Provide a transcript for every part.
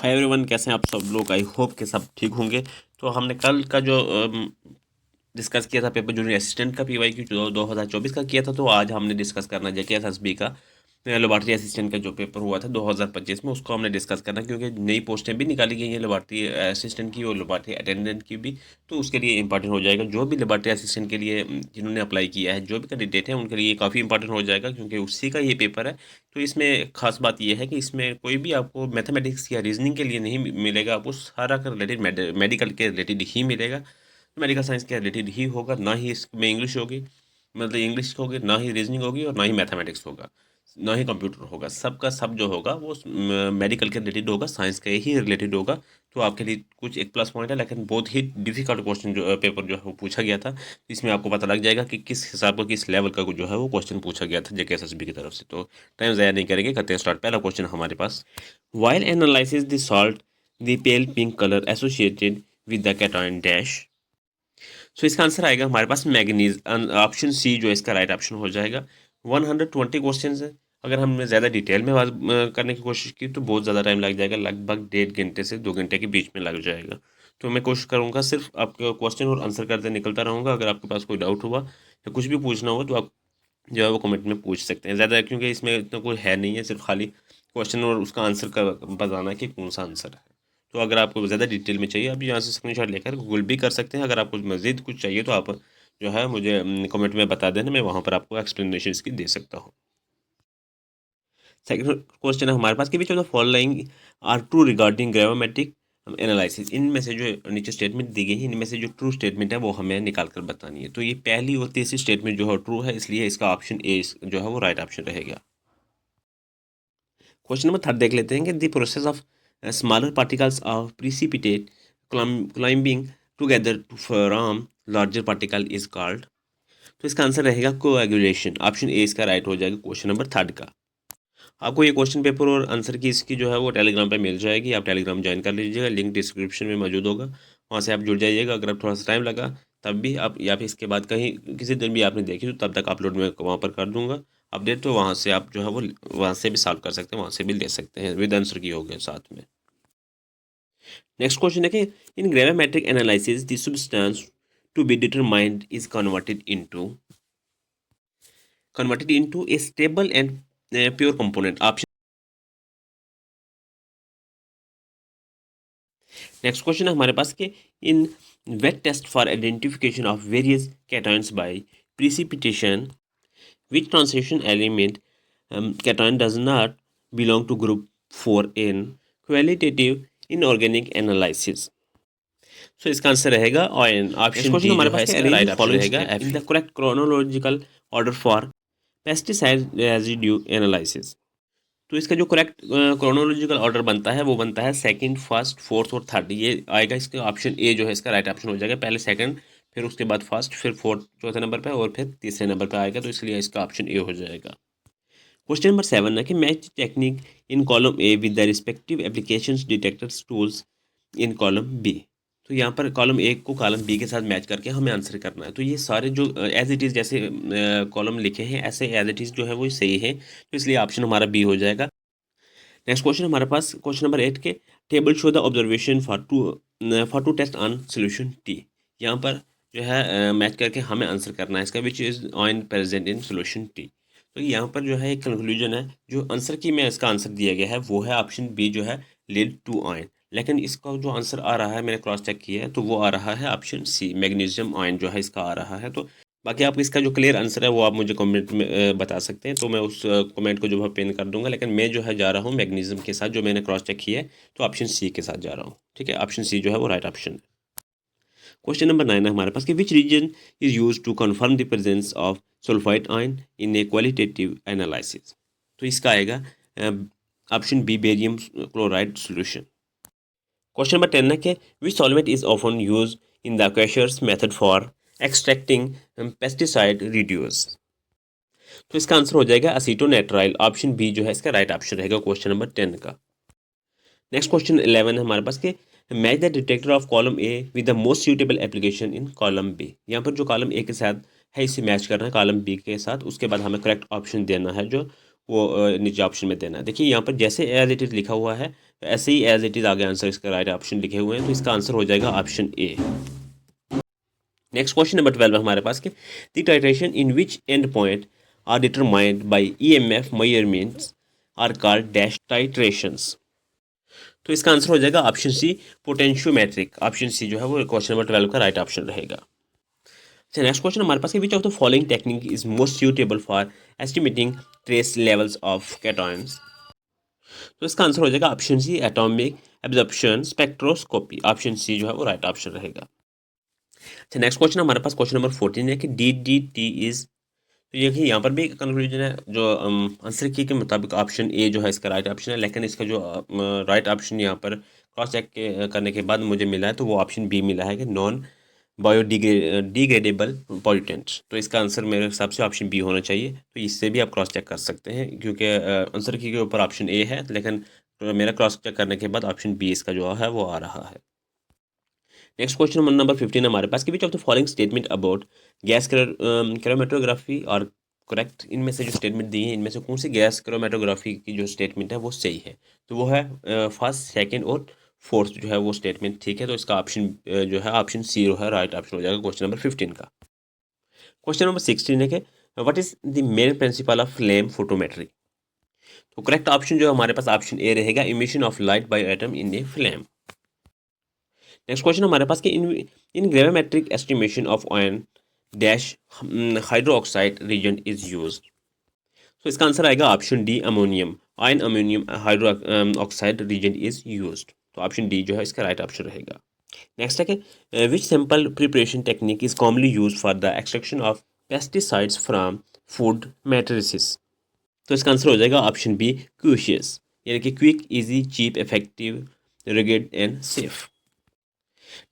Hi everyone, कैसे हैं आप सब लोग। आई होप कि सब ठीक होंगे। तो हमने कल का जो डिस्कस किया था पेपर जूनियर असिस्टेंट का पीवाईक्यू जो 2024 का किया था, तो आज हमने डिस्कस करना जेकेएसएसबी का लेबॉर्ट्री असिस्टेंट का जो पेपर हुआ था 2025 में, उसको हमने डिस्कस करना, क्योंकि नई पोस्टें भी निकाली गई हैं लेबॉर्ट्री असिस्टेंट की और लेबॉर्ट्री अटेंडेंट की भी। तो उसके लिए इंपॉर्टेंट हो जाएगा जो भी लेबॉर्ट्री असिस्टेंट के लिए जिन्होंने अप्लाई किया है, जो भी कैंडिडेट है उनके लिए काफ़ी इंपॉर्टेंट हो जाएगा, क्योंकि उसी का ये पेपर है। तो इसमें खास बात यह है कि इसमें कोई भी आपको मैथमेटिक्स या रीजनिंग के लिए नहीं मिलेगा, आपको सारा का रिलेटेड मेडिकल के रिलेटेड ही मिलेगा। मेडिकल साइंस के रिलेटेड ही होगा, ना ही इसमें इंग्लिश होगी, मतलब इंग्लिश होगी, ना ही रीजनिंग होगी और ना ही मैथमेटिक्स होगा, ना ही कंप्यूटर होगा। सबका सब जो होगा वो मेडिकल के रिलेटेड होगा, साइंस के ही रिलेटेड होगा। तो आपके लिए कुछ एक प्लस पॉइंट है, लेकिन बहुत ही डिफिकल्ट क्वेश्चन जो पेपर जो है वो पूछा गया था। इसमें आपको पता लग जाएगा कि किस हिसाब का, किस लेवल का जो है वो क्वेश्चन पूछा गया था जेकेएसएसबी की तरफ से। तो टाइम ज़ाया नहीं करेंगे, करते हैं स्टार्ट। पहला क्वेश्चन हमारे पास, while analysis the salt the pale pink colour associated with the cation dash. So इसका आंसर आएगा हमारे पास मैग्नीज, ऑप्शन सी जो इसका राइट ऑप्शन हो जाएगा। 120 क्वेश्चन है। अगर हमने ज़्यादा डिटेल में बात करने की कोशिश की तो बहुत ज़्यादा टाइम लग जाएगा, लगभग 1.5 घंटे से 2 घंटे के बीच में लग जाएगा। तो मैं कोशिश करूँगा सिर्फ आपके क्वेश्चन और आंसर करते निकलता रहूँगा। अगर आपके पास कोई डाउट हुआ या कुछ भी पूछना हो तो आप जो है वो कमेंट में पूछ सकते हैं ज़्यादा, क्योंकि इसमें इतना कोई है नहीं है, सिर्फ खाली क्वेश्चन और उसका आंसर का बताना है कि कौन सा आंसर है। तो अगर आपको ज़्यादा डिटेल में चाहिए, आप यहाँ से स्क्रीनशॉट लेकर गूगल भी कर सकते हैं। अगर आपको मज़ीद कुछ चाहिए तो आप जो है मुझे कमेंट में बता देना, मैं वहाँ पर आपको एक्सप्लेनेशन इसकी दे सकता हूँ। सेकंड क्वेश्चन है हमारे पास कि which of the following are true regarding grammatic analysis. इनमें से जो नीचे स्टेटमेंट दी गई है, इनमें से जो ट्रू स्टेटमेंट है वो हमें निकाल कर बतानी है। तो ये पहली और तीसरी स्टेटमेंट जो है ट्रू है, इसलिए इसका ऑप्शन ए जो है वो राइट ऑप्शन रहेगा। क्वेश्चन नंबर थर्ड देख लेते हैं कि the process of smaller particles of precipitate climbing together to form larger particle is called. तो इसका आंसर रहेगा कोएगुलेशन। ऑप्शन ए इसका राइट हो जाएगा क्वेश्चन नंबर थर्ड का। आपको ये क्वेश्चन पेपर और आंसर की इसकी जो है वो टेलीग्राम पे मिल जाएगी, आप टेलीग्राम ज्वाइन कर लीजिएगा, लिंक डिस्क्रिप्शन में मौजूद होगा, वहाँ से आप जुड़ जाइएगा। अगर आप थोड़ा सा टाइम लगा तब भी आप, या फिर इसके बाद कहीं किसी दिन भी आपने देखी तो तब तक अपलोड मैं वहाँ पर कर दूंगा अपडेट। तो वहाँ से आप जो है वो वहाँ से भी सॉल्व कर सकते हैं, वहाँ से भी ले सकते हैं, विद आंसर की हो गए साथ में। नेक्स्ट क्वेश्चन है कि in gravimetric analysis the substance to be determined is converted into a stable and pure component. Option next question है हमारे पास कि in wet test for identification of various cations by precipitation which transition element cation does not belong to group 4 in qualitative inorganic analysis। सो इसका answer रहेगा ion. Option D हमारे पास right option रहेगा in the correct chronological order for pesticide residue analysis. तो इसका जो correct chronological order बनता है वो बनता है सेकंड, फर्स्ट, फोर्थ और थर्ड, ये आएगा। इसका ऑप्शन ए जो है इसका राइट ऑप्शन हो जाएगा। पहले सेकंड, फिर उसके बाद फर्स्ट, फिर फोर्थ चौथे नंबर पे और फिर तीसरे नंबर पे आएगा, तो इसलिए इसका ऑप्शन ए हो जाएगा। क्वेश्चन नंबर 7 है कि match technique in column A with the respective applications detectors tools in column B. तो यहाँ पर कॉलम ए को कॉलम बी के साथ मैच करके हमें आंसर करना है। तो ये सारे जो एज इट इज़ जैसे कॉलम लिखे हैं ऐसे एज इट इज़ जो है वो सही है, तो इसलिए ऑप्शन हमारा बी हो जाएगा। नेक्स्ट क्वेश्चन हमारे पास क्वेश्चन नंबर 8 के table show the observation for two test on solution T. यहाँ पर जो है मैच करके हमें आंसर करना है इसका, which is Eoin present in solution T. तो यहाँ पर जो है एक कंक्लूजन है, जो आंसर की में इसका आंसर दिया गया है वो है ऑप्शन बी जो है लीड टू ऑइन। लेकिन इसका जो आंसर आ रहा है मैंने क्रॉस चेक किया है तो वो आ रहा है ऑप्शन सी मैग्नीशियम ऑइन जो है इसका आ रहा है। तो बाकी आप इसका जो क्लियर आंसर है वो आप मुझे कमेंट में बता सकते हैं, तो मैं उस कमेंट को जो है पिन कर दूंगा। लेकिन मैं जो है जा रहा हूँ मैग्नीशियम के साथ, जो मैंने क्रॉस चेक किया है, तो ऑप्शन सी के साथ जा रहा हूँ। ठीक है, ऑप्शन सी जो है वो राइट ऑप्शन है। क्वेश्चन नंबर 9 है हमारे पास कि which reagent is use to confirm the presence of sulphide ion in a qualitative analysis. तो इसका आएगा option B barium chloride solution. Question number 10 है कि which solvent is often use in the QuEChERS method for extracting pesticide residues. तो इसका answer हो जाएगा असीटोनेट्राइल। Option B जो है इसका राइट ऑप्शन रहेगा क्वेश्चन नंबर 10 का। नेक्स्ट क्वेश्चन 11 है हमारे पास कि match the detector of column A with the most suitable application in column B. यहाँ पर जो कॉलम ए के साथ है इसे मैच करना है कॉलम बी के साथ, उसके बाद हमें करेक्ट ऑप्शन देना है जो वो नीचे ऑप्शन में देना है। देखिए यहाँ पर जैसे एज इट इज़ लिखा हुआ है ऐसे ही एज इट इज़ आगे आंसर इसका राइट ऑप्शन लिखे हुए हैं, तो इसका आंसर हो जाएगा option A. Next question number 12 है हमारे पास कि the titration in which end point are determined by EMF measurements are called dash titrations. तो इसका आंसर हो जाएगा option C potentiometric. Option C जो है वो क्वेश्चन नंबर 12 का राइट ऑप्शन रहेगा। अच्छा नेक्स्ट क्वेश्चन हमारे पास, which of the following technique is most suitable for estimating trace levels of cations. तो इसका आंसर हो जाएगा option C atomic absorption spectroscopy. Option C जो है वो राइट ऑप्शन रहेगा। अच्छा नेक्स्ट क्वेश्चन हमारे पास क्वेश्चन नंबर 14 है कि डी डी टी इज, तो देखिए यहाँ पर भी कंक्लूजन है जो आंसर की के मुताबिक ऑप्शन ए जो है इसका राइट ऑप्शन है, लेकिन इसका जो राइट ऑप्शन यहाँ पर क्रॉस चेक करने के बाद मुझे मिला है तो वो ऑप्शन बी मिला है कि नॉन बायोडिग्रेडेबल पॉल्यूटेंट्स। तो इसका आंसर मेरे हिसाब से ऑप्शन बी होना चाहिए। तो इससे भी आप क्रॉस चेक कर सकते हैं क्योंकि आंसर की के ऊपर ऑप्शन ए है, लेकिन मेरा क्रॉस चेक करने के बाद ऑप्शन बी इसका जो है वो आ रहा है। नेक्स्ट क्वेश्चन नंबर 15 हमारे पास कि which of the following statement about gas chromatography और करेक्ट, इनमें से जो स्टेटमेंट दी है इनमें से कौन सी गैस क्रोमेटोग्राफी की जो स्टेटमेंट है वो सही है। तो वो है फर्स्ट, सेकंड और फोर्थ जो है वो स्टेटमेंट ठीक है। तो इसका ऑप्शन जो है ऑप्शन सी जो है राइट ऑप्शन हो जाएगा क्वेश्चन नंबर 15 का। क्वेश्चन नंबर 16 है कि what is the main principle of flame photometry. तो करेक्ट ऑप्शन जो है हमारे पास ऑप्शन ए रहेगा, emission of light by atom in a flame. Next question हमारे पास कि in gravimetric estimation of ion dash hydroxide reagent is used. तो इसका आंसर आएगा option D ammonium, ion ammonium hydroxide reagent is used. तो option D जो है इसका राइट ऑप्शन रहेगा। नेक्स्ट है कि which simple preparation technique is commonly use for the extraction of pesticides from food matrices. तो इसका आंसर हो जाएगा ऑप्शन बी क्यूशियस, यानी कि quick easy cheap effective rugged and safe.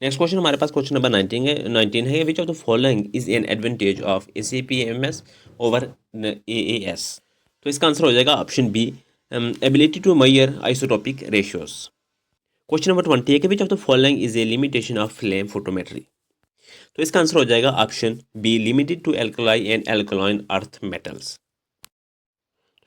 Next question हमारे पास क्वेश्चन नंबर 19 है which of the following is an advantage of ACPMS over AAS। तो इसका आंसर हो जाएगा option B ability to measure isotopic ratios. Question number 20 है कि which of the following is a limitation of flame photometry. तो इसका answer हो जाएगा option B limited to alkali and alkaline earth metals.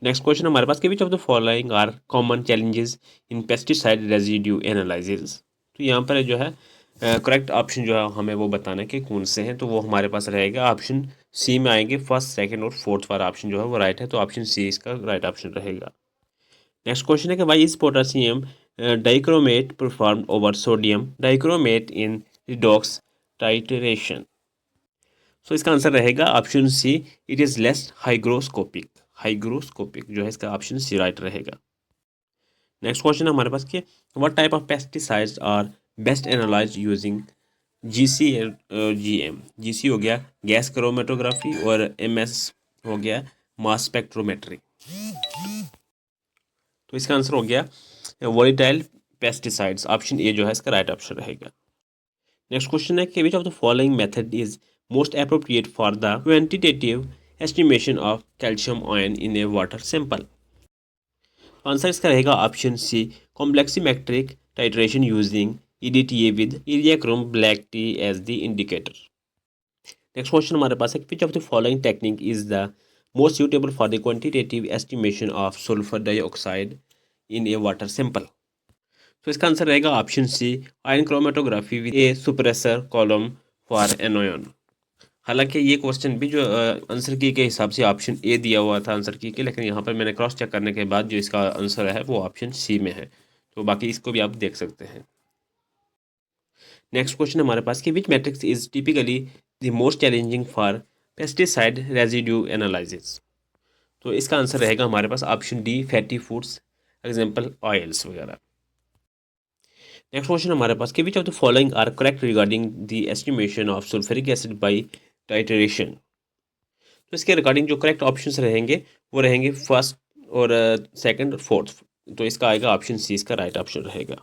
Next question हमारे पास कि which of the following are common challenges in pesticide residue analysis. तो यहाँ पर जो है करेक्ट ऑप्शन जो है हमें वो बताना है कि कौन से हैं। तो वो हमारे पास रहेगा ऑप्शन सी में आएंगे, फर्स्ट सेकंड और फोर्थ वाला ऑप्शन जो है वो राइट है। तो ऑप्शन सी इसका राइट ऑप्शन रहेगा। नेक्स्ट क्वेश्चन है कि why is potassium dichromate perform over sodium dichromate in redox titration. So इसका आंसर रहेगा option C it is less hygroscopic. Hygroscopic जो है इसका ऑप्शन सी राइट रहेगा। नेक्स्ट क्वेश्चन हमारे पास कि what type of pesticides are best analyse using GC GC हो गया गैस क्रोमेटोग्राफी और MS हो गया मास स्पेक्ट्रोमेट्री। तो इसका आंसर हो गया वोलेटाइल पेस्टिसाइड्स। ऑप्शन ए जो है इसका राइट ऑप्शन रहेगा। नेक्स्ट क्वेश्चन है कि which of the following method is most appropriate for the quantitative estimation of calcium ion in a water sample. Answer इसका रहेगा option C complexometric titration using EDTA with eriochrome black T as the indicator. Next question हमारे पास है which of the following technique is the most suitable for the quantitative estimation of sulphur dioxide in a water sample. तो इसका answer रहेगा option C ion chromatography with a suppressor column for anion. हालांकि ये question भी जो answer की के हिसाब से ऑप्शन ए दिया हुआ था आंसर की के, लेकिन यहाँ पर मैंने क्रॉस चेक करने के बाद जो इसका आंसर है वो ऑप्शन सी में है। तो बाकी इसको भी आप देख सकते हैं। नेक्स्ट क्वेश्चन हमारे पास कि which matrix is typically the most challenging for pesticide residue analysis. तो इसका आंसर रहेगा हमारे पास option D fatty foods example oils वगैरह। नेक्स्ट क्वेश्चन हमारे पास कि which of the following are correct regarding the estimation of sulphuric acid by titration. तो इसके रिगार्डिंग जो करेक्ट ऑप्शंस रहेंगे वो रहेंगे फर्स्ट और सेकंड और फोर्थ। तो इसका आएगा ऑप्शन सी इसका राइट ऑप्शन रहेगा।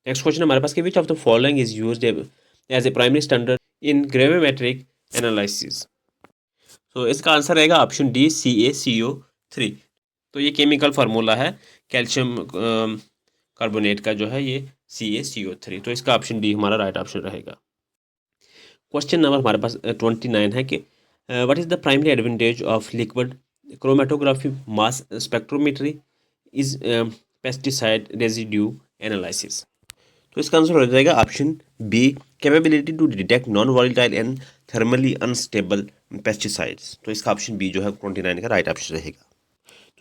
नेक्स्ट क्वेश्चन हमारे पास कि which of the following is used as a primary standard in gravimetric analysis. तो इसका आंसर रहेगा ऑप्शन डी CaCO3। तो ये केमिकल फार्मूला है कैल्शियम कार्बोनेट का जो है ये CaCO3। तो इसका ऑप्शन डी हमारा राइट ऑप्शन रहेगा। क्वेश्चन नंबर हमारे पास 29 है कि what is the primary advantage of liquid chromatography, mass spectrometry is pesticide residue analysis. तो इसका आंसर हो जाएगा option B, capability to detect non volatile and thermally unstable pesticides. तो इसका ऑप्शन बी जो है 29 का राइट ऑप्शन रहेगा।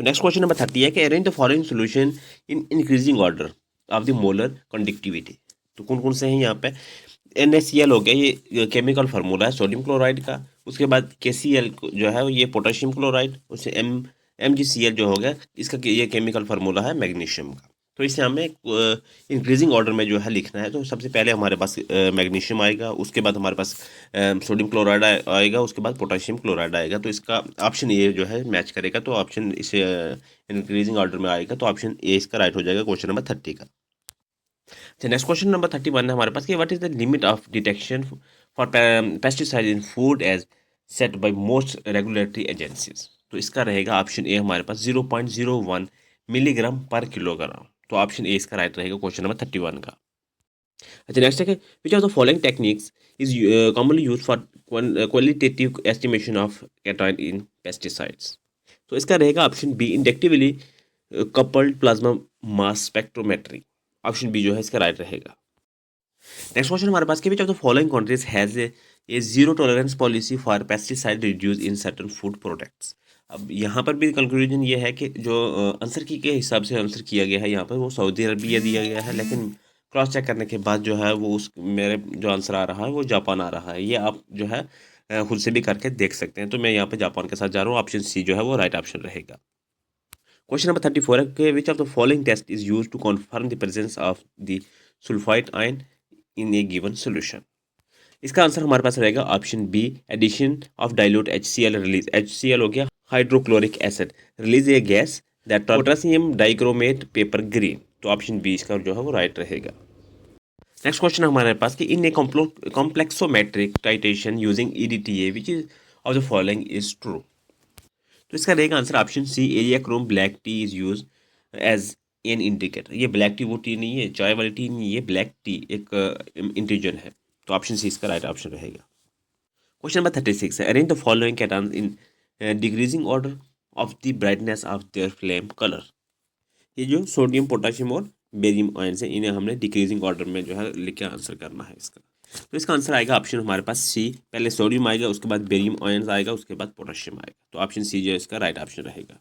तो नेक्स्ट क्वेश्चन नंबर 30 है कि arrange the following solution in increasing order of the molar conductivity. तो कौन कौन से हैं यहाँ पे? NaCl हो गया, ये केमिकल फार्मूला है सोडियम क्लोराइड का। उसके बाद KCl जो है ये पोटेशियम क्लोराइड, उससे MgCl जो हो गया, इसका ये केमिकल फार्मूला है मैग्नीशियम का। तो इसे हमें इंक्रीजिंग ऑर्डर में जो है लिखना है। तो सबसे पहले हमारे पास मैग्नीशियम आएगा, उसके बाद हमारे पास सोडियम क्लोराइड आएगा, उसके बाद पोटेशियम क्लोराइड आएगा। तो इसका ऑप्शन ए जो है मैच करेगा, तो ऑप्शन इसे इंक्रीजिंग ऑर्डर में आएगा, तो ऑप्शन ए इसका राइट हो जाएगा क्वेश्चन नंबर 30 का। नेक्स्ट क्वेश्चन नंबर 31 है हमारे पास कि what is the limit of detection for pesticide in food as set by most regulatory agencies. तो इसका रहेगा ऑप्शन ए हमारे पास 0.01 मिलीग्राम पर किलोग्राम। तो ऑप्शन ए इसका राइट रहेगा क्वेश्चन नंबर 31 का। अच्छा नेक्स्ट है which of the following techniques is commonly use for qualitative estimation of cation in pesticides. तो इसका रहेगा option B, inductively coupled plasma mass spectrometry. Option B जो है इसका राइट रहेगा। नेक्स्ट क्वेश्चन हमारे पास कि which of the following countries has a zero tolerance policy for pesticide reduce in certain food products. अब यहाँ पर भी कंक्लूजन ये है कि जो आंसर की के हिसाब से आंसर किया गया है यहाँ पर वो सऊदी अरबिया दिया गया है, लेकिन क्रॉस चेक करने के बाद जो है वो उस मेरे जो आंसर आ रहा है वो जापान आ रहा है। ये आप जो है खुद से भी करके देख सकते हैं। तो मैं यहाँ पे जापान के साथ जा रहा हूँ, ऑप्शन सी जो है वो राइट ऑप्शन रहेगा। क्वेश्चन नंबर 34 है कि which of the following test is use to confirm the presence of the sulphide ion in a given solution. इसका आंसर हमारे पास रहेगा option B, addition of dilute HCl release. HCl हो गया hydrochloric acid, release a gas that potassium dichromate paper green. तो option B इसका जो है वो राइट रहेगा। नेक्स्ट क्वेश्चन हमारे पास कि in a complexometric titration using EDTA which is of the following is true. तो इसका रहेगा answer option C, eriochrome black T is use as an indicator. ये ब्लैक टी वो टी नहीं है, चाय वाली टी नहीं, ये ब्लैक टी एक इंटीजन है। तो ऑप्शन सी इसका राइट ऑप्शन रहेगा। क्वेश्चन नंबर 36 है arrange the following cations in decreasing order of the brightness of their flame colour. ये जो सोडियम पोटेशियम और बेरियम आयंस है इन्हें हमने डिक्रीजिंग ऑर्डर में जो है लिख के आंसर करना है इसका। तो इसका आंसर आएगा ऑप्शन हमारे पास सी, पहले सोडियम आएगा, उसके बाद बेरियम आयंस आएगा, उसके बाद पोटेशियम आएगा। तो ऑप्शन सी जो है इसका राइट ऑप्शन रहेगा।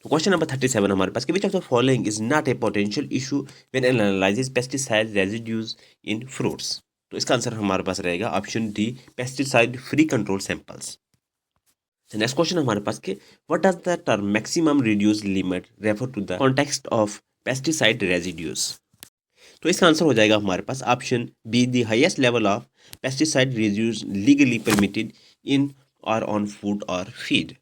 तो क्वेश्चन नंबर 37 हमारे पास कि which of the following is not a potential issue when analyses pesticide residues in fruits. तो इसका आंसर हमारे पास रहेगा option D, pesticide free control samples. Next question हमारे पास कि what does the term maximum रिड्यूस limit refer to the context of pesticide residues. तो इसका आंसर हो जाएगा हमारे पास option B, the highest level of pesticide residues legally permitted in or on food और फीड।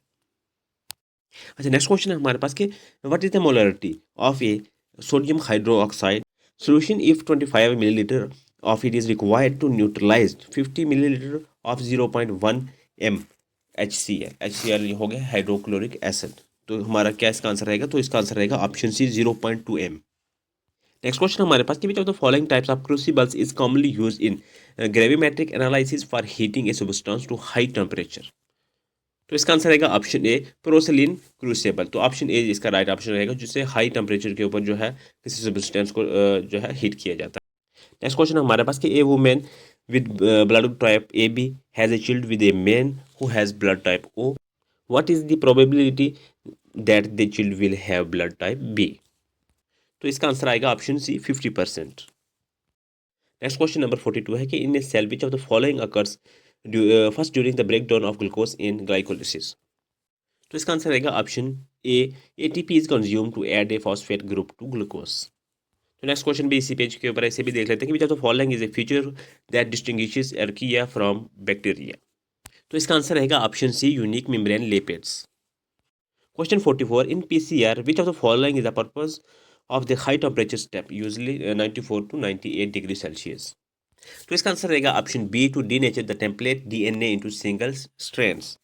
अच्छा नेक्स्ट क्वेश्चन है हमारे पास कि what is the molarity of a sodium hydroxide solution if 25 millilitre of it is required to neutralise 50 millilitre of 0.1 m HCl हो गया hydrochloric acid. तो हमारा क्या इसका आंसर रहेगा? तो इसका आंसर रहेगा option C 0.2 m। Next question हमारे पास कि which of the following types of crucibles is commonly used in gravimetric analysis for heating a substance to high temperature. तो इसका आंसर रहेगा ऑप्शन ए, पोरोसिलिन क्रूसिबल। तो option A इसका right option रहेगा, जिससे हाई टेम्परेचर के ऊपर जो है किसी सब्सटेंस को जो है हीट किया जाता है। नेक्स्ट क्वेश्चन हमारे पास कि a woman with blood type AB has a child with a man who has blood type O, what is the probability that the child will have blood type B। तो इसका answer आएगा option C 50%। Next question number 42 है कि in a cell which of the following occurs first during the breakdown of glucose in glycolysis. तो इसका answer रहेगा option A, ATP is consume to add a phosphate group to glucose. तो next question भी इसी page के ऊपर ऐसे भी देख लेते हैं कि which of the following is a feature that distinguishes archaea from bacteria. तो इसका आंसर रहेगा option C, unique membrane lipids. Question 44 in PCR which of the following is the purpose of the high temperature step usually 94 to 98 degree Celsius. तो इसका answer रहेगा option B, to denature the template DNA into single strands.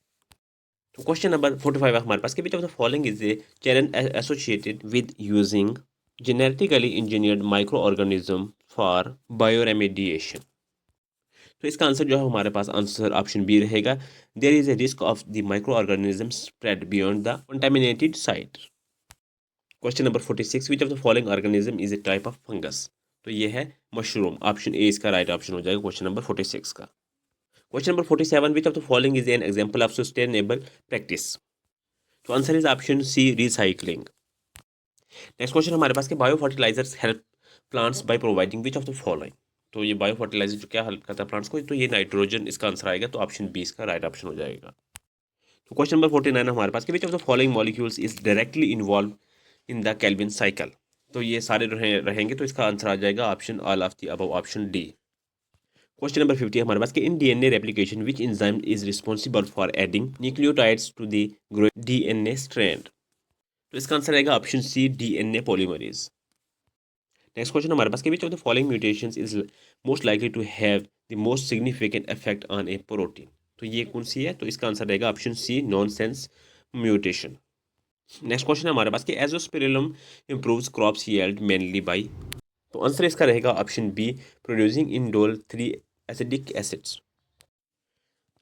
तो question number 45 है हमारे पास कि which of the following is a challenge associated with using genetically engineered micro organism for bioremediation. तो इसका आंसर जो है हमारे पास आंसर ऑप्शन बी रहेगा। There is a risk of the micro organism spread beyond the contaminated site. Question number 46, which of the following organism is a type of fungus. तो ये है मशरूम, ऑप्शन ए इसका right option हो जाएगा question number 46 का। Question number 47, which of the following is an example of sustainable practice. तो answer is option C recycling. Next question हमारे पास के bio fertilisers help plants by providing which of the following. तो ये bio fertiliser जो क्या help करता है प्लांट्स को, तो ये नाइट्रोजन इसका आंसर आएगा, तो ऑप्शन बी इसका राइट ऑप्शन हो जाएगा। तो क्वेश्चन नंबर 49 हमारे पास कि which of the following molecules is directly involve in the Calvin cycle. तो ये सारे रहेंगे, तो इसका आंसर आ जाएगा option all of the above, option D. Question number 50 हमारे पास कि in DNA replication which enzyme is responsible for adding nucleotides to the DNA strand. तो इसका आंसर रहेगा option C DNA polymerase. Next question हमारे पास कि which of the following mutations is most likely to have the most significant effect on a protein. तो ये कौन सी है, तो इसका आंसर रहेगा option C nonsense mutation. Next question हमारे पास कि Azospirillum improves crops yield mainly by. तो आंसर इसका रहेगा option B producing indole 3 acidic acids.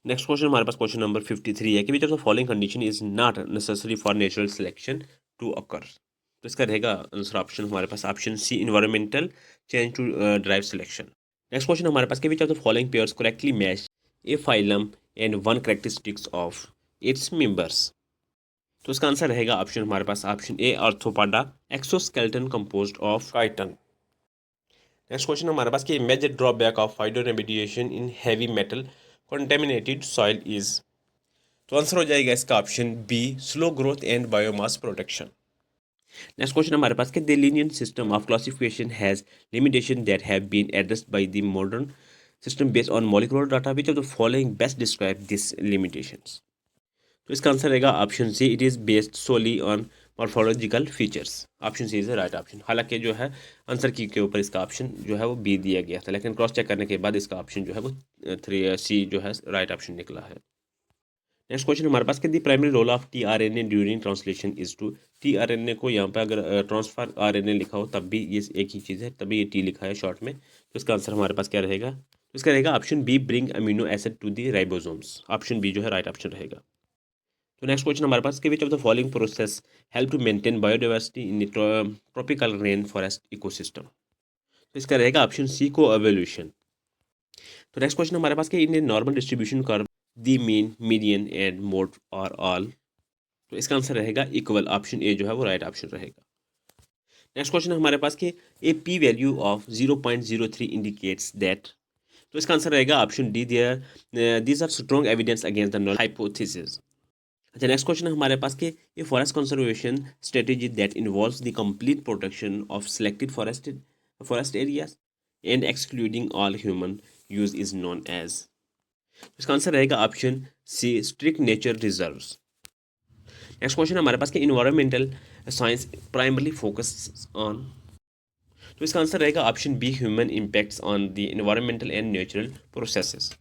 Next question हमारे पास क्वेश्चन नंबर 53 है कि which of the following condition is not necessary for natural selection to occur. तो इसका रहेगा आंसर ऑप्शन हमारे पास option C environmental change to drive selection. Next question हमारे पास कि which of the following pairs correctly match a phylum and one characteristics of its members. तो इसका आंसर रहेगा ऑप्शन हमारे पास option A Arthropoda exoskeleton composed of chitin. Next question हमारे पास कि major drawback of phyto remediation in heavy metal contaminated soil is. तो answer हो जाएगा इसका option B slow growth and biomass protection. Next question हमारे पास कि the linear system of classification has limitation that have been addressed by the modern system based on molecular data which of the following best describe this limitations. तो इसका answer रहेगा option C it is based solely on morphological features. Option C is the right option. हालांकि जो है answer की के ऊपर इसका ऑप्शन जो है वो बी दिया गया था, लेकिन क्रॉस चेक करने के बाद इसका ऑप्शन जो है वो 3C जो है राइट ऑप्शन निकला है। नेक्स्ट क्वेश्चन हमारे पास कि the primary role of tRNA during translation is to. tRNA को यहाँ पे अगर ट्रांसफर RNA लिखा हो तब भी ये एक ही चीज़ है, तभी ये टी लिखा है शॉर्ट में, तो इसका आंसर हमारे पास क्या रहेगा, तो इसका रहेगा option B bring amino acid to the ribosomes. Option B जो है राइट ऑप्शन रहेगा। तो नेक्स्ट क्वेश्चन हमारे पास कि which of the following process help to maintain biodiversity in tropical rain forest ecosystem. तो इसका रहेगा ऑप्शन सी को एवोल्यूशन। तो नेक्स्ट क्वेश्चन हमारे पास कि in normal distribution curve the mean median and mode are all. तो इसका आंसर रहेगा इक्वल। ऑप्शन ए जो है वो राइट ऑप्शन रहेगा। नेक्स्ट क्वेश्चन हमारे पास कि a P value of 0.03 indicates that. तो इसका आंसर रहेगा option D there these are strong evidence against the null hypothesis. अच्छा नेक्स्ट क्वेश्चन हमारे पास कि ये forest conservation strategy that involves the complete protection of selected forest areas and excluding all human use is known as. इसका answer रहेगा option C strict nature reserves. Next question हमारे पास कि environmental science primarily focus on. तो इसका answer रहेगा option B human impacts on the environmental and natural processes.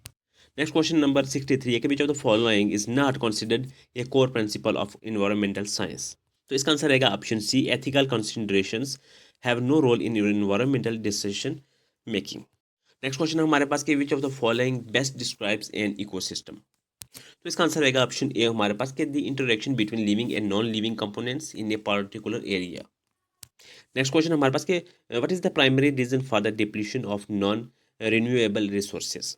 Next question number 63 है कि which of the following is not considered a core principle of environmental science. तो इसका answer रहेगा option C ethical considerations have no role in environmental decision making. Next question हमारे पास कि which of the following best describes an ecosystem. तो इसका answer रहेगा option A हमारे पास कि the interaction between living and non living components in a particular area. Next question हमारे पास कि what is the primary reason for the depletion of non renewable resources.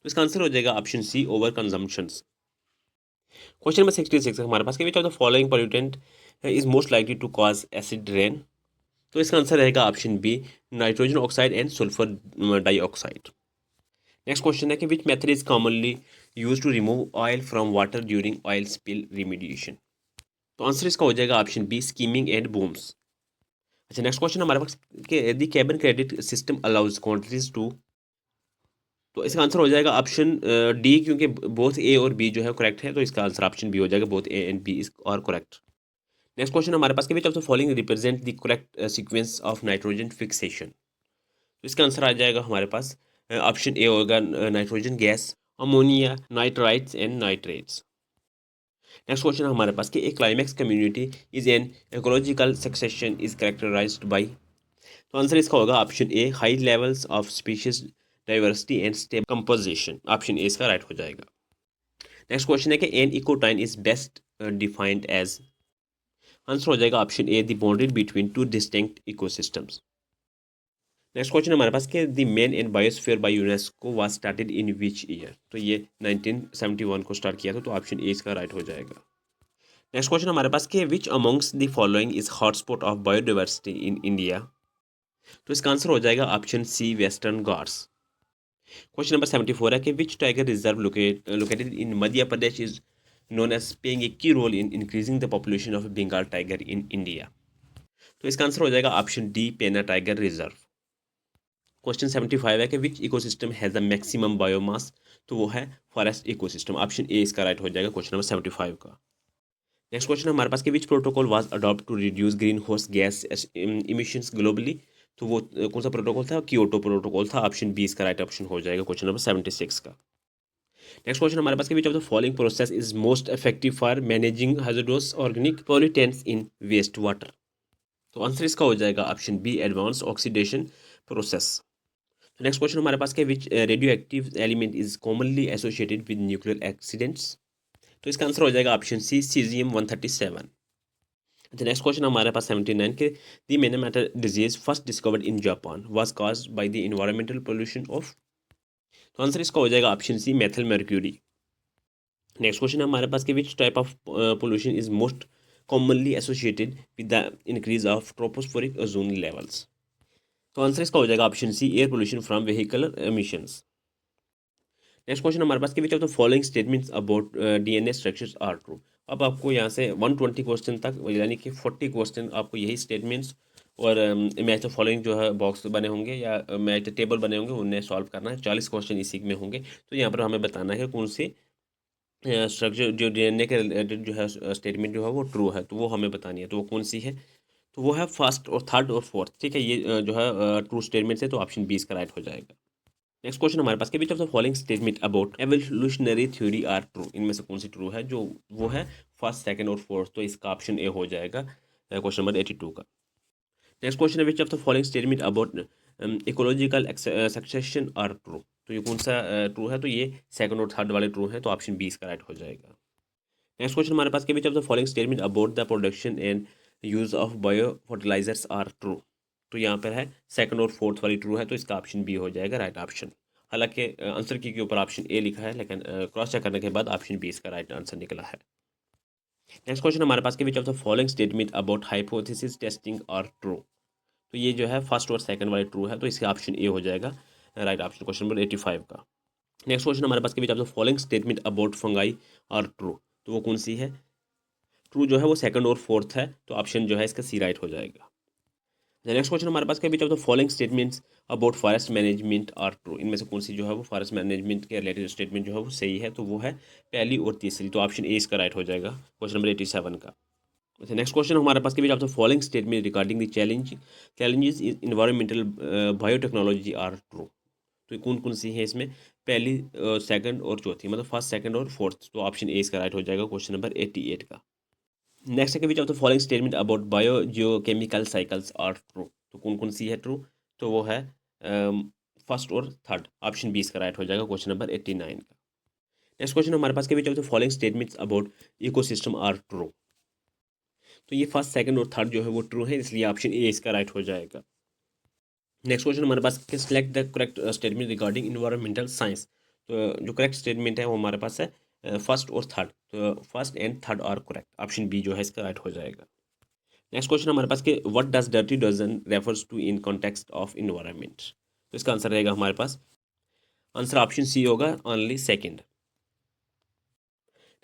तो इसका आंसर हो जाएगा option C over consumptions. Question number 66 हमारे पास कि which of the following pollutant is most likely to cause acid rain. तो इसका answer रहेगा option B nitrogen oxide and sulphur dioxide. Next question है कि which method is commonly use to remove oil from water during oil spill remediation. तो answer इसका हो जाएगा option B skimming and booms. अच्छा नेक्स्ट क्वेश्चन हमारे पास कि the carbon credit system allows countries to. तो इसका आंसर हो जाएगा ऑप्शन डी, क्योंकि बोथ ए और बी जो है करेक्ट है, तो इसका आंसर ऑप्शन बी हो जाएगा both A and B is are correct. Next question हमारे पास कि which of the following represent the correct sequence of nitrogen fixation. तो इसका आंसर आ जाएगा हमारे पास ऑप्शन ए होगा nitrogen gas, ammonia, nitrites and nitrates. Next question हमारे पास कि a climax community is an ecological succession is characterised by. तो आंसर इसका होगा option A high levels of species diversity and stable composition. Option A इसका right हो जाएगा। Next question है कि an ecotone is best defined as. Answer हो जाएगा option A the boundary between two distinct ecosystems. Next question हमारे पास कि the main in biosphere by UNESCO was started in which year. तो ये 1971 को स्टार्ट किया था, तो ऑप्शन ए इसका राइट हो जाएगा। नेक्स्ट क्वेश्चन हमारे पास कि which amongst the following is hotspot of biodiversity in India. तो इसका आंसर हो जाएगा option C Western Ghats. Question number 74 है कि which tiger reserve located in Madhya Pradesh is known as playing a key role in increasing the population of Bengal tiger in India। तो इसका answer हो जाएगा option D Panna tiger reserve. Question 75 है कि which ecosystem has the maximum biomass. तो वो है forest ecosystem. Option A इसका राइट हो जाएगा क्वेश्चन नंबर 75 का। नेक्स्ट क्वेश्चन हमारे पास कि which protocol was adopt to reduce green house gas emissions globally. तो वो कौन सा प्रोटोकॉल था? कियोटो प्रोटोकॉल था। ऑप्शन बी इसका राइट ऑप्शन हो जाएगा क्वेश्चन नंबर 76 का। नेक्स्ट क्वेश्चन हमारे पास कि which of the following process is most effective for managing hazardous organic pollutants in waste water. तो आंसर इसका हो जाएगा option B advance oxidation process. तो नेक्स्ट क्वेश्चन हमारे पास कि which radio active element is commonly associated with nuclear accidents. तो इसका आंसर हो जाएगा ऑप्शन सी सीजियम 137। तो नेक्स्ट क्वेश्चन हमारे पास 79 के the Minamata disease first discovered in Japan was caused by the environmental pollution of. तो आंसर इसका हो जाएगा option C methyl mercury. Next question हमारे पास कि which type of pollution is most commonly associated with the increase of tropospheric ozone levels. तो answer इसका हो जाएगा option C air pollution from vehicle emissions. Next question हमारे पास कि which of the following statements about DNA structures are true. अब आपको यहाँ से 120 क्वेश्चन तक यानी कि 40 क्वेश्चन आपको यही स्टेटमेंट्स और मैच द फॉलोइंग जो है बॉक्स बने होंगे या मैच टेबल बने होंगे उन्हें सॉल्व करना है। 40 क्वेश्चन इसी में होंगे। तो यहाँ पर हमें बताना है कौन सी स्ट्रक्चर जो डीएनए के रिलेटेड जो है स्टेटमेंट जो है वो ट्रू है, तो वो हमें बतानी है। तो वो कौन सी है? तो वो है फर्स्ट और थर्ड और फोर्थ। ठीक है, ये जो है ट्रू स्टेटमेंट है, तो ऑप्शन बी इसका राइट हो जाएगा। नेक्स्ट क्वेश्चन हमारे पास के which of the following statement about evolutionary theory are true. इनमें से कौन सी ट्रू है? जो वो है फर्स्ट सेकंड और फोर्थ। तो इसका ऑप्शन ए हो जाएगा क्वेश्चन नंबर 82 का। नेक्स्ट क्वेश्चन है which of the following statement about ecological succession are true. तो ये कौन सा ट्रू है? तो ये सेकंड और थर्ड वाले ट्रू है, तो ऑप्शन बी इसका राइट हो जाएगा। नेक्स्ट क्वेश्चन हमारे पास के which of the following statement about the production and use of bio fertilisers are true. तो यहाँ पर है सेकंड और फोर्थ वाली ट्रू है, तो इसका ऑप्शन बी हो जाएगा राइट ऑप्शन। हालांकि आंसर की के ऊपर ऑप्शन ए लिखा है, लेकिन क्रॉस चेक करने के बाद ऑप्शन बी इसका राइट आंसर निकला है। नेक्स्ट क्वेश्चन हमारे पास के which of the following statement about hypothesis testing are true. तो ये जो है फर्स्ट और सेकंड वाली ट्रू है, तो इसका ऑप्शन ए हो जाएगा राइट ऑप्शन क्वेश्चन नंबर 85 का। नेक्स्ट क्वेश्चन हमारे पास के which of the following statement about fungi are true. तो वो कौन सी है? ट्रू जो है वो सेकंड और फोर्थ है, तो ऑप्शन जो है इसका सी राइट हो जाएगा। नेक्स्ट क्वेश्चन हमारे पास क्या which of the following statements about forest management are true. इनमें से कौन सी जो है वो फॉरेस्ट मैनेजमेंट के रिलेटेड स्टेटमेंट जो है वो सही है? तो वो है पहली और तीसरी, तो ऑप्शन ए इसका राइट हो जाएगा क्वेश्चन नंबर 87 का। अच्छा, नेक्स्ट क्वेश्चन हमारे पास के which of the following statement regarding the challenges in environmental biotechnology are true. तो कौन कौन सी है इसमें? पहली, सेकंड और चौथी, मतलब फर्स्ट सेकंड और फोर्थ, तो ऑप्शन ए इसका राइट हो जाएगा क्वेश्चन नंबर 88 का। नेक्स्ट है which of the following statement about bio geochemical cycles are true. तो कौन कौन सी है ट्रू? तो वो है फर्स्ट और थर्ड, ऑप्शन बी इसका राइट हो जाएगा क्वेश्चन नंबर 89 का। नेक्स्ट क्वेश्चन हमारे पास के which of the following statements about ecosystem are true. तो ये फर्स्ट सेकंड और थर्ड जो है वो ट्रू है, इसलिए ऑप्शन ए इसका राइट हो जाएगा। नेक्स्ट क्वेश्चन हमारे पास के select the correct statement regarding environmental science. तो जो करेक्ट स्टेटमेंट है वो हमारे पास है फर्स्ट और थर्ड, तो first and third are correct, option B जो है इसका राइट हो जाएगा। नेक्स्ट क्वेश्चन हमारे पास के what does dirty dozen refers to in context of environment. तो इसका आंसर रहेगा हमारे पास, आंसर ऑप्शन सी होगा ओनली सेकंड।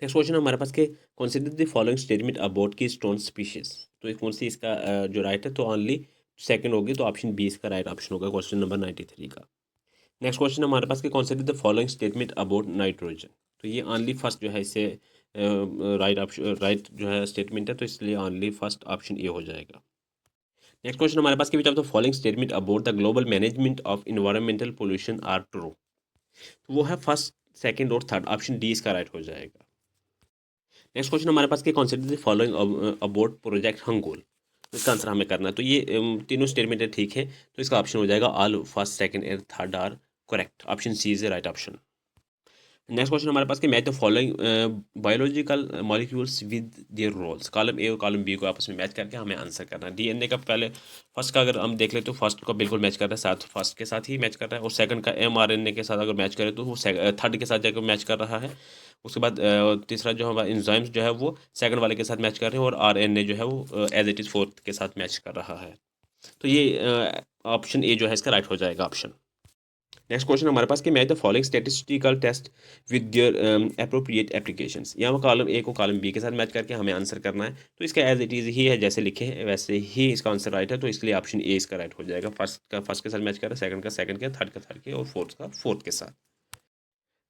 नेक्स्ट क्वेश्चन हमारे पास के consider the following statement about की स्टोन स्पीशीज। तो कौन सी इसका जो राइट है? तो ओनली सेकंड होगी, तो ऑप्शन बी इसका राइट ऑप्शन होगा क्वेश्चन नंबर 93 का। नेक्स्ट क्वेश्चन हमारे पास के consider the following statement about nitrogen. तो ये ओनली फर्स्ट जो है इसे राइट ऑप्शन राइट जो है स्टेटमेंट है, तो इसलिए ओनली फर्स्ट ऑप्शन ए हो जाएगा। नेक्स्ट क्वेश्चन हमारे पास के which of the following statement about the global management of environmental pollution are true. तो वो है फर्स्ट सेकंड और थर्ड, ऑप्शन डी इसका राइट हो जाएगा। नेक्स्ट क्वेश्चन हमारे पास के consider the following about project Hangul. तो इसका आंसर हमें करना है। तो ये तीनों स्टेटमेंट है ठीक है, तो इसका ऑप्शन हो जाएगा all first second and third are correct, option C is the right option. Next question हमारे पास कि match the following biological molecules with their roles. Column A और कॉलम बी को आपस में मैच करके हमें आंसर करना है। डीएनए का पहले फर्स्ट का अगर हम देख ले तो फर्स्ट को बिल्कुल मैच कर रहा है, साथ फर्स्ट के साथ ही मैच कर रहा है, और सेकंड का एमआरएनए के साथ अगर मैच करें तो वो थर्ड के साथ जाकर मैच कर रहा है। उसके बाद तीसरा जो हमारा इंजाइम्स जो है वो सेकंड वाले के साथ मैच कर रहे हैं, और आरएनए जो है वो एज इट इज़ फोर्थ के साथ मैच कर रहा है। तो ये ऑप्शन ए जो है इसका राइट हो जाएगा ऑप्शन। नेक्स्ट क्वेश्चन हमारे पास कि match the following statistical test with their appropriate applications. यहाँ कॉलम ए को कॉलम बी के साथ मैच करके हमें आंसर करना है। तो इसका एज इट इज़ ही है, जैसे लिखे हैं वैसे ही इसका आंसर राइट है, तो इसलिए ऑप्शन ए इसका राइट हो जाएगा। फर्स्ट का फर्स्ट के साथ मैच कर रहा है, सेकंड का सेकंड के, थर्ड का थर्ड के, और फोर्थ का फोर्थ के साथ।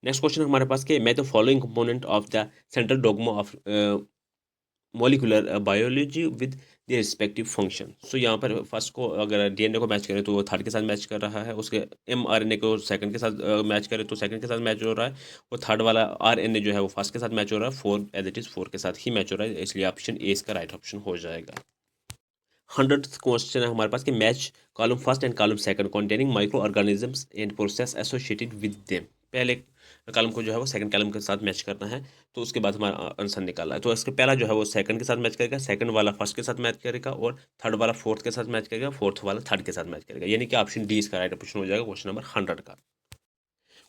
नेक्स्ट क्वेश्चन हमारे पास कि match the following component of the central dogma of molecular biology with the respective function. So यहाँ पर फर्स्ट को अगर डीएनए को मैच करें तो वो थर्ड के साथ मैच कर रहा है, उसके एमआरएनए को सेकंड के साथ मैच करें तो सेकंड के साथ मैच हो रहा है, और थर्ड वाला आरएनए जो है वो फर्स्ट के साथ मैच हो रहा है, four as it is four के साथ ही मैच हो रहा है, इसलिए ऑप्शन ए इसका राइट ऑप्शन हो जाएगा। 100th क्वेश्चन है हमारे पास कि match column first and column second containing micro organisms and process associated with them. पहले कॉलम को जो है वो सेकंड कॉलम के साथ मैच करना है, तो उसके बाद हमारा आंसर निकालना है। तो इसके पहला जो है वो सेकंड के साथ मैच करेगा, सेकंड वाला फर्स्ट के साथ मैच करेगा, और थर्ड वाला फोर्थ के साथ मैच करेगा, फोर्थ वाला थर्ड के साथ मैच करेगा, यानी कि ऑप्शन डी इसका राइट ऑप्शन हो जाएगा क्वेश्चन नंबर 100 का।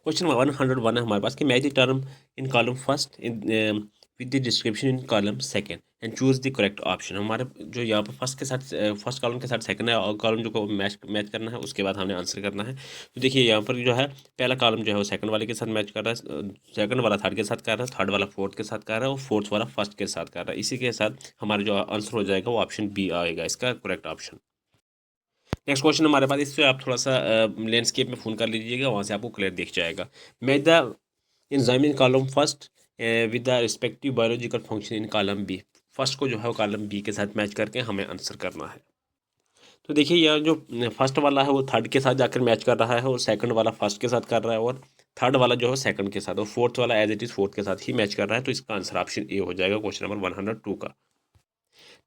क्वेश्चन 101 है हमारे पास कि match the term in column first in with the description in column second and choose the correct option. हमारे जो यहाँ पर फर्स्ट के साथ फर्स्ट कॉलम के साथ सेकंड है, और कॉलम जो को मैच मैच करना है उसके बाद हमने आंसर करना है। तो देखिए यहाँ पर जो है पहला कॉलम जो है वो सेकंड वाले के साथ मैच कर रहा है, सेकंड वाला थर्ड के साथ कर रहा है, थर्ड वाला फोर्थ के साथ कर रहा है, और फोर्थ वाला फर्स्ट के साथ कर रहा है। इसी के साथ हमारा जो आंसर हो जाएगा वो ऑप्शन बी आएगा इसका करेक्ट ऑप्शन। नेक्स्ट क्वेश्चन हमारे पास, इससे आप थोड़ा सा लैंडस्केप में फ़ोन कर लीजिएगा, वहाँ से आपको क्लियर दिख जाएगा। Match the enzyme in column first with the respective biological function in column B. First को जो है वो कॉलम बी के साथ मैच करके हमें आंसर करना है। तो देखिए यह जो फर्स्ट वाला है वो थर्ड के साथ जाकर मैच कर रहा है, और सेकंड वाला फर्स्ट के साथ कर रहा है, और थर्ड वाला जो है सेकंड के साथ, और फोर्थ वाला एज इट इज़ फोर्थ के साथ ही मैच कर रहा है, तो इसका आंसर ऑप्शन ए हो जाएगा क्वेश्चन नंबर 102 का।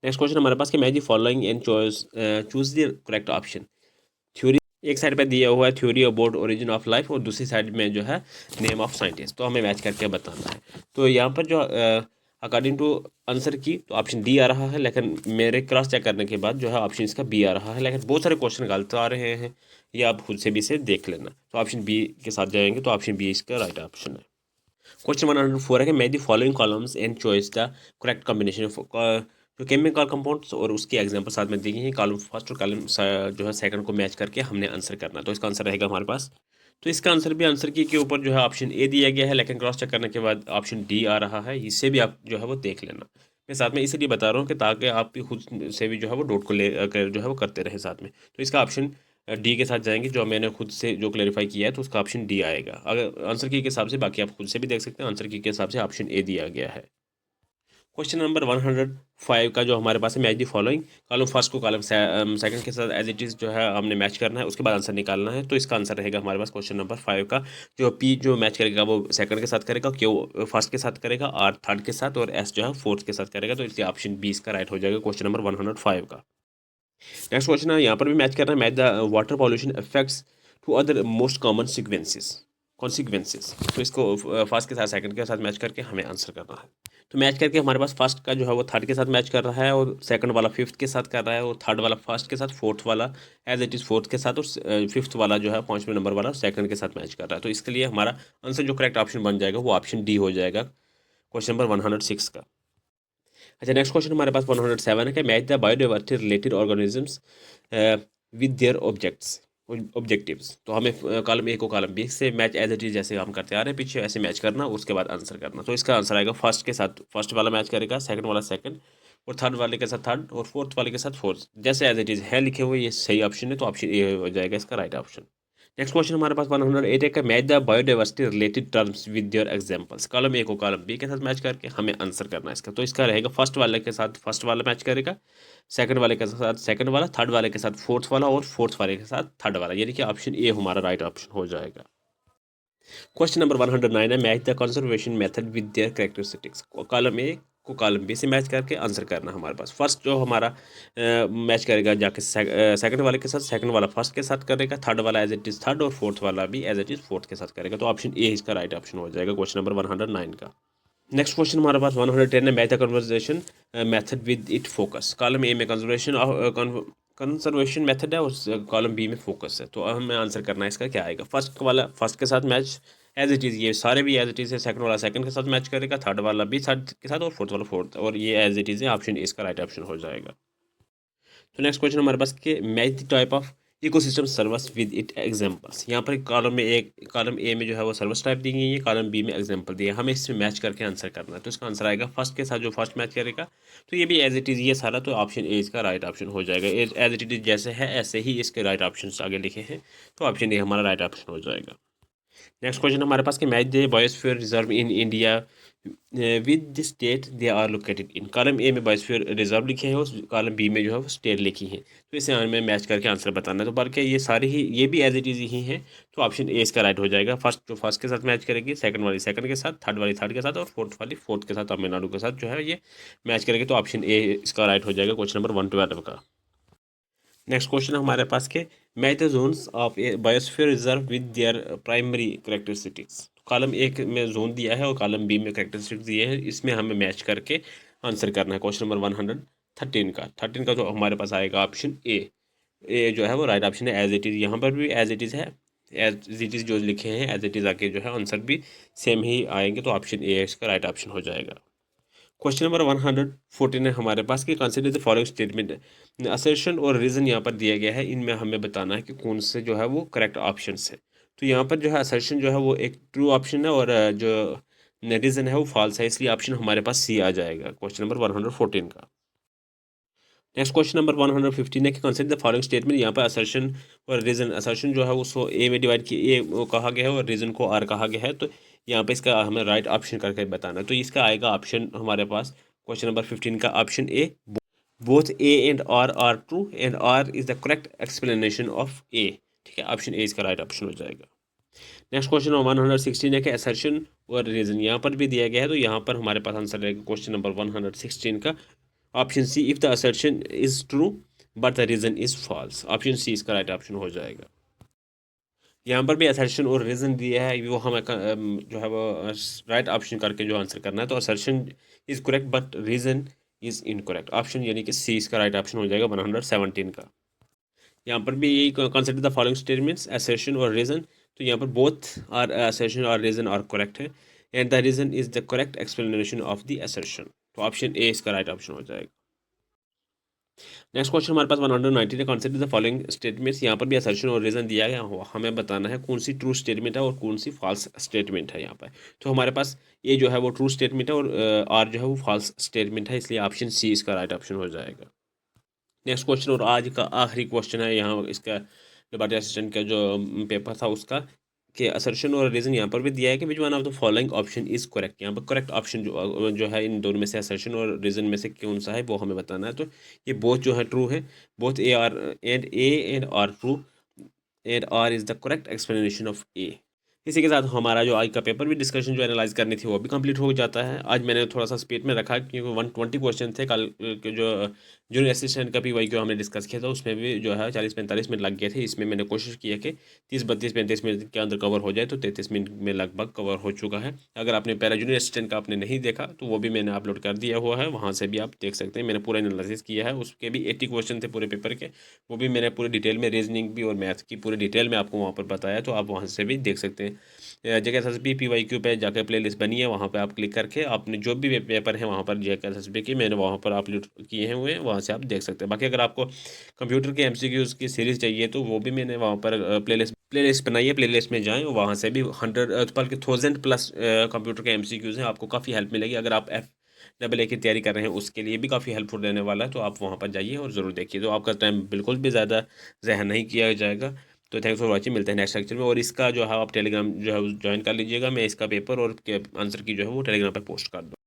नेक्स्ट क्वेश्चन हमारे पास कि match the following and choose the correct option. Theory एक साइड पे दिया हुआ है theory about origin of life, और दूसरी साइड में जो है नेम ऑफ साइंटिस्ट, तो हमें मैच करके बताना है। तो यहाँ पर जो अकॉर्डिंग टू आंसर की तो ऑप्शन डी आ रहा है, लेकिन मेरे क्रॉस चेक करने के बाद जो है ऑप्शन इसका बी आ रहा है, लेकिन बहुत सारे क्वेश्चन गलत आ रहे हैं, ये आप खुद से भी इसे देख लेना। तो ऑप्शन बी के साथ जाएंगे तो ऑप्शन बी इसका राइट ऑप्शन है। क्वेश्चन 104 है कि match the following columns and choice the correct combination of जो केमिकल कंपाउंड्स, और उसके एग्जांपल साथ में दिए हैं। कॉलम फर्स्ट और कॉलम जो है सेकंड को मैच करके हमने आंसर करना है, तो इसका आंसर रहेगा हमारे पास। तो इसका आंसर भी आंसर की के ऊपर जो है ऑप्शन ए दिया गया है, लेकिन क्रॉस चेक करने के बाद ऑप्शन डी आ रहा है, इससे भी आप जो है वो देख लेना। मैं साथ में इसलिए बता रहा हूँ कि ताकि आप भी खुद से भी जो है वो डॉट को ले जो है वो करते रहे साथ में। तो इसका ऑप्शन डी के साथ जाएंगे, जो मैंने खुद से जो क्लेरिफाई किया है, तो उसका ऑप्शन डी आएगा। अगर आंसर की के हिसाब से बाकी आप खुद से भी देख सकते हैं, आंसर की के हिसाब से ऑप्शन ए दिया गया है। क्वेश्चन नंबर 105 का जो हमारे पास है match the following. Column first को कॉलम सेकंड के साथ एज इट इज़ जो है हमने मैच करना है, उसके बाद आंसर निकालना है। तो इसका आंसर रहेगा हमारे पास क्वेश्चन नंबर 5 का, जो पी जो मैच करेगा वो सेकंड के साथ करेगा, क्यू फर्स्ट के साथ करेगा, आर थर्ड के साथ, और एस जो है फोर्थ के साथ करेगा। तो इसलिए ऑप्शन बी इसका राइट हो जाएगा क्वेश्चन नंबर 105 का। नेक्स्ट क्वेश्चन है यहाँ पर भी मैच करना है। Match the water pollution effects to other most common consequences. तो इसको फर्स्ट के साथ सेकंड के साथ मैच करके हमें आंसर करना है। तो मैच करके हमारे पास फर्स्ट का जो है वो थर्ड के साथ मैच कर रहा है, और सेकंड वाला फिफ्थ के साथ कर रहा है, और थर्ड वाला फर्स्ट के साथ, फोर्थ वाला एज इट इज़ फोर्थ के साथ, और फिफ्थ वाला जो है पाँचवें नंबर वाला सेकंड के साथ मैच कर रहा है। तो इसके लिए हमारा आंसर जो करेक्ट ऑप्शन बन जाएगा वो ऑप्शन डी हो जाएगा क्वेश्चन नंबर 106 का। अच्छा, नेक्स्ट क्वेश्चन हमारे पास 107 है कि match the biodiversity related organisms with their objectives. तो हमें कॉलम ए को कॉलम बी से मैच एज इट इज जैसे हम करते आ रहे हैं पीछे ऐसे मैच करना, उसके बाद आंसर करना। तो इसका आंसर आएगा फर्स्ट के साथ फर्स्ट वाला मैच करेगा, सेकंड वाला सेकंड, और थर्ड वाले के साथ थर्ड, और फोर्थ वाले के साथ फोर्थ, जैसे एज इट इज है लिखे हुए ये सही ऑप्शन है, तो ऑप्शन ए हो जाएगा इसका राइट ऑप्शन। नेक्स्ट क्वेश्चन हमारे पास 108 है का match the biodiversity related terms with their examples. Column A को कॉलम बी के साथ मैच करके हमें आंसर करना है इसका। तो इसका रहेगा फर्स्ट वाले के साथ फर्स्ट वाला मैच करेगा, सेकंड वाले के साथ सेकंड वाला, थर्ड वाले के साथ फोर्थ वाला, और फोर्थ वाले के साथ थर्ड वाला, यानी कि ऑप्शन ए हमारा राइट ऑप्शन हो जाएगा। क्वेश्चन नंबर 109 है match the conservation method with their characteristics. Column A को कॉलम बी से मैच करके आंसर करना हमारे पास। फर्स्ट जो हमारा मैच करेगा जाके सेकंड वाले के साथ, सेकंड वाला फर्स्ट के साथ करेगा, थर्ड वाला एज इट इज़ थर्ड और फोर्थ वाला भी एज इट इज़ फोर्थ के साथ करेगा। तो ऑप्शन ए इसका राइट ऑप्शन हो जाएगा क्वेश्चन नंबर 109 का। नेक्स्ट क्वेश्चन हमारे पास 110 है, math conversation method with it focus. Column A में कंजर्वेशन मेथड है और कॉलम बी में फोकस है। तो अब हमें आंसर करना है इसका क्या आएगा। फर्स्ट वाला फर्स्ट के साथ मैच एज इट इज़, ये सारे भी एज इट इज़ है। सेकंड वाला सेकंड के साथ मैच करेगा, थर्ड वाला भी थर्ड के साथ और फोर्थ वाला फोर्थ, और ये एज इट इज़ है। ऑप्शन इसका राइट ऑप्शन हो जाएगा। तो नेक्स्ट क्वेश्चन हमारे पास के match the type of ecosystem service with it examples. यहाँ पर कॉलम ए में जो है वो सर्विस टाइप दी गई है, कॉलम बी में एग्जांपल दिए, हमें इसमें मैच करके आंसर करना है। तो इसका आंसर आएगा फर्स्ट के साथ जो फर्स्ट मैच करेगा, तो ये भी एज इट इज़ ये सारा, तो ऑप्शन ए इसका राइट ऑप्शन हो जाएगा। एज इट इज़ जैसे है ऐसे ही इसके राइट ऑप्शन आगे लिखे हैं, तो ऑप्शन ए हमारा राइट ऑप्शन हो जाएगा। नेक्स्ट क्वेश्चन हमारे पास कि match the biosphere reserve in India with the state they are located in. Column A में बायोस्फीयर रिजर्व लिखे हैं और कॉलम बी में जो है वो स्टेट लिखी है। तो इसे हमें मैच करके आंसर बताना है। तो बल्कि ये सारी ही ये भी एज इट इज़ ही हैं, तो ऑप्शन ए इसका राइट हो जाएगा। फर्स्ट जो फर्स्ट के साथ मैच करेगी, सेकंड वाली सेकंड के साथ, थर्ड वाली थर्ड के साथ और फोर्थ वाली फोर्थ के साथ, तमिलनाडु के साथ जो है ये मैच करेगी। तो ऑप्शन ए इसका राइट हो जाएगा क्वेश्चन नंबर 112 का। नेक्स्ट क्वेश्चन हमारे पास के match the zones of A biosphere reserve with their primary characteristics. Column एक में जोन दिया है और कॉलम बी में करेक्टरिस्टिक्स दिए हैं, इसमें हमें मैच करके आंसर करना है। क्वेश्चन नंबर 113 का जो हमारे पास आएगा ऑप्शन ए जो है वो राइट ऑप्शन है। एज इट इज़ यहाँ पर भी एज इट इज़ है, एज इट इज़ जो लिखे हैं एज इट इज़ आके जो है आंसर भी सेम ही आएंगे। तो ऑप्शन ए इसका राइट ऑप्शन हो जाएगा। क्वेश्चन नंबर 114 है हमारे पास कि consider the following statement. Assertion और रीज़न यहाँ पर दिया गया है, इनमें हमें बताना है कि कौन से जो है वो करेक्ट ऑप्शन है। तो यहाँ पर जो है असर्शन जो है वो एक ट्रू ऑप्शन है और जो रीज़न है वो फॉल्स है, इसलिए ऑप्शन हमारे पास सी आ जाएगा क्वेश्चन नंबर 114 का। नेक्स्ट क्वेश्चन नंबर 115 है कि कंसिडर द फॉलोइंग स्टेटमेंट। यहाँ पर असर्शन और रीज़न, असर्शन जो है वो सो ए में डिवाइड किए ए वो कहा गया है और रीज़न को आर कहा गया है। तो यहाँ पे इसका हमें राइट ऑप्शन करके बताना है। तो इसका आएगा ऑप्शन हमारे पास क्वेश्चन नंबर 15 का option A, both A and R true and R is the correct explanation of A. ठीक है, ऑप्शन ए इसका राइट ऑप्शन हो जाएगा। नेक्स्ट क्वेश्चन 116 है कि असर्शन और रीज़न यहाँ पर भी दिया गया है, तो यहाँ पर हमारे पास आंसर रहेगा क्वेश्चन नंबर 116 का option C, if the assertion is true but the reason is false. Option C इसका राइट ऑप्शन हो जाएगा। यहाँ पर भी असर्शन और रीज़न दिया है, वो हमें जो है वो राइट ऑप्शन करके जो आंसर करना है। तो assertion is correct but reason is incorrect, option यानी कि सी इसका राइट ऑप्शन हो जाएगा 117 का। यहाँ पर भी यही consider the following statements, assertion और रीज़न। तो यहाँ पर बोथ आर असर्शन और रीज़न आर करेक्ट है and the reason is the correct explanation of the assertion. तो ऑप्शन ए इसका राइट ऑप्शन हो जाएगा। नेक्स्ट क्वेश्चन हमारे पास 119 है, कंसिडर द फॉलोइंग स्टेटमेंट्स। यहाँ पर भी असर्शन और रीज़न दिया गया हो, हमें बताना है कौन सी ट्रू स्टेटमेंट है और कौन सी फॉल्स स्टेटमेंट है यहाँ पर। तो हमारे पास ये जो है वो ट्रू स्टेटमेंट है और आर जो है वो फॉल्स स्टेटमेंट है, इसलिए ऑप्शन सी इसका राइट ऑप्शन हो जाएगा। नेक्स्ट क्वेश्चन और आज का आखिरी क्वेश्चन है यहाँ इसका लेबोरेटरी असिस्टेंट का जो पेपर था उसका, कि असर्शन और रीज़न यहाँ पर भी दिया है कि which one of the following option is correct. यहाँ पर करेक्ट ऑप्शन जो है इन दोनों में से असर्शन और रीज़न में से कौन सा है वो हमें बताना है। तो ये बोथ जो है ट्रू है, both A and R true and R is the correct explanation of A. इसी के साथ हमारा जो आज का पेपर भी डिस्कशन जो एनालाइज करनी थी वो भी कंप्लीट हो जाता है। आज मैंने थोड़ा सा स्पीड में रखा क्योंकि 120 क्वेश्चन थे। कल के जो जूनियर असिस्टेंट का PYQ हमने डिस्कस किया था उसमें भी जो है 40-45 मिनट लग गए थे। इसमें मैंने कोशिश की है कि 30-32-35 मिनट के अंदर कवर हो जाए, तो 33 मिनट में लगभग कवर हो चुका है। अगर आपने पैरा जूनियर असिस्टेंट का आपने नहीं देखा तो वो भी मैंने अपलोड कर दिया हुआ है, वहाँ से भी आप देख सकते हैं। मैंने पूरा एनालिसिस किया है, उसके भी 80 क्वेश्चन थे पूरे पेपर के, वो भी मैंने पूरे डिटेल में रीजनिंग भी और मैथ की पूरी डिटेल में आपको वहाँ पर बताया, तो आप वहाँ से भी देख सकते हैं। JKSSB PYQ पे जाकर प्ले लिस्ट बनी है, वहाँ पे आप क्लिक करके आपने जो भी पेपर है वहाँ पर JKSSB की मैंने वहाँ पर अपलोड किए हैं हुए, वहाँ से आप देख सकते हैं। बाकी अगर आपको कंप्यूटर के MCQs की सीरीज़ चाहिए तो वो भी मैंने वहाँ पर प्ले लिस्ट बनाई है, प्ले लिस्ट में जाएँ, वहाँ से भी 100 बल्कि 1000+ कंप्यूटर के MCQs हैं, आपको काफ़ी हेल्प मिलेगी। अगर आप FAA की तैयारी कर रहे हैं उसके लिए भी काफ़ी हेल्पफुल रहने वाला है, तो आप वहाँ पर जाइए और ज़रूर देखिए, तो आपका टाइम बिल्कुल भी ज़्यादा ज़ाया नहीं किया जाएगा। तो थैंक्स फॉर वॉचिंग, मिलते हैं नेक्स्ट लेक्चर में। और इसका जो है आप टेलीग्राम जो है ज्वाइन कर लीजिएगा, मैं इसका पेपर और आंसर की जो है वो टेलीग्राम पर पोस्ट कर दूँ।